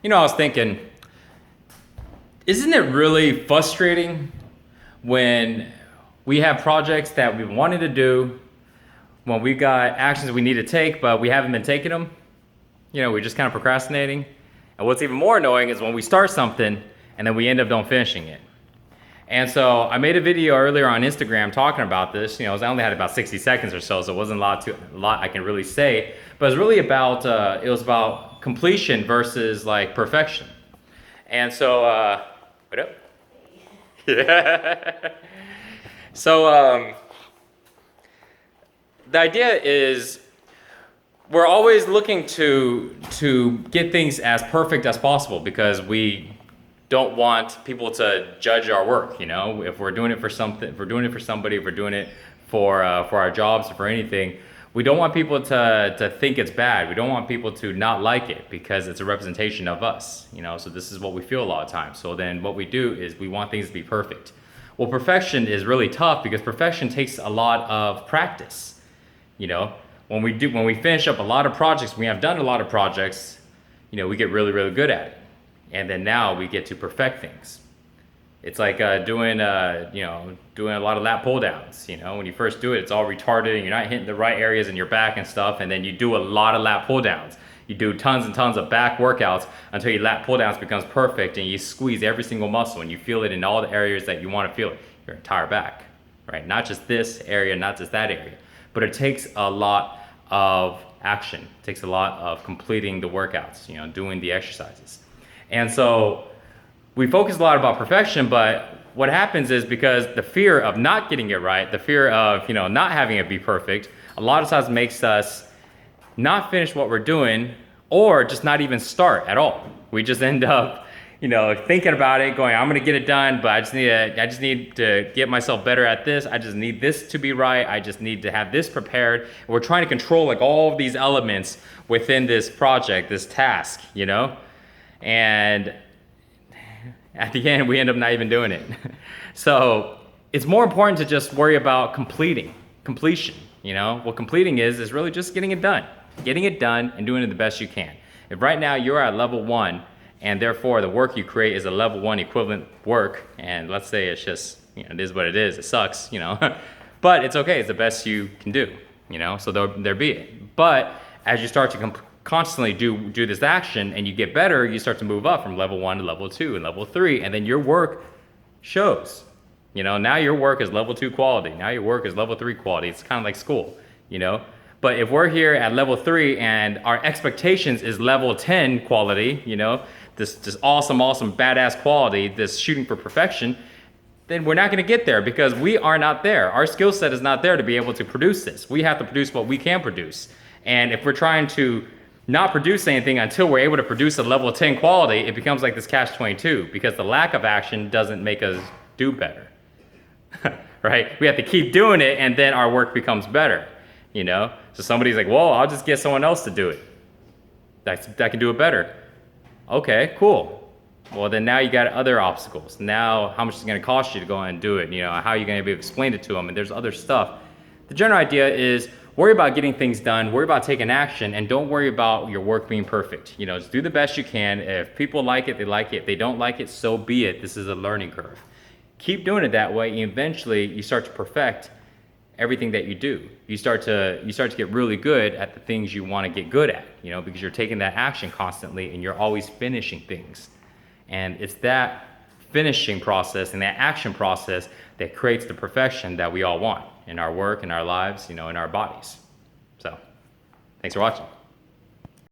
I was thinking, isn't it really frustrating when we have projects that we wanted to do, when we got actions we need to take, but we haven't been taking them? We're just kind of procrastinating. And what's even more annoying is when we start something and then we end up not finishing it. And so I made a video earlier on Instagram talking about this. I only had about 60 seconds or so it wasn't a lot I can really say. But it was really about completion versus like perfection. And so, what up? Yeah. So the idea is we're always looking to get things as perfect as possible because we don't want people to judge our work. If we're doing it for something, if we're doing it for somebody, if we're doing it for our jobs or for anything, we don't want people to think it's bad. We don't want people to not like it because it's a representation of us. So this is what we feel a lot of times. So then what we do is we want things to be perfect. Well, perfection is really tough because perfection takes a lot of practice. When we finish up a lot of projects, we have done a lot of projects, we get really, really good at it. And then now we get to perfect things. It's like doing a lot of lat pull downs. When you first do it, it's all retarded and you're not hitting the right areas in your back and stuff. And then you do a lot of lat pull downs. You do tons and tons of back workouts until your lat pull downs becomes perfect and you squeeze every single muscle and you feel it in all the areas that you want to feel it. Your entire back, right? Not just this area, not just that area. But it takes a lot of action. It takes a lot of completing the workouts, doing the exercises. And so we focus a lot about perfection, but what happens is because the fear of not getting it right, the fear of, not having it be perfect, a lot of times makes us not finish what we're doing or just not even start at all. We just end up, thinking about it, going, I'm gonna get it done, but I just need to get myself better at this. I just need this to be right. I just need to have this prepared. And we're trying to control like all of these elements within this project, this task, and at the end, we end up not even doing it. So it's more important to just worry about completion. What completing is really just getting it done and doing it the best you can. If right now you're at level 1 and therefore the work you create is a level 1 equivalent work, and let's say it's just, it is what it is, it sucks, but it's okay, it's the best you can do, so there be it. But as you start to constantly do this action and you get better, you start to move up from level 1 to level 2 and level 3, and then your work shows. Now your work is level 2 quality. Now your work is level 3 quality. It's kind of like school, But if we're here at level 3 and our expectations is level 10 quality, this awesome, badass quality, this shooting for perfection, then we're not going to get there because we are not there. Our skill set is not there to be able to produce this. We have to produce what we can produce. And if we're trying to not produce anything until we're able to produce a level 10 quality, it becomes like this catch-22 because the lack of action doesn't make us do better, right? We have to keep doing it and then our work becomes better, So somebody's like, well, I'll just get someone else to do it that can do it better. Okay, cool. Well, then now you got other obstacles. Now, how much is it going to cost you to go and do it? How are you going to be able to explain it to them? And there's other stuff. The general idea is worry about getting things done, worry about taking action, and don't worry about your work being perfect. Just do the best you can. If people like it, they like it. If they don't like it, so be it. This is a learning curve. Keep doing it that way, and eventually you start to perfect everything that you do. You start to get really good at the things you want to get good at, because you're taking that action constantly and you're always finishing things. And it's that finishing process and that action process that creates the perfection that we all want in our work, in our lives, in our bodies. So, thanks for watching.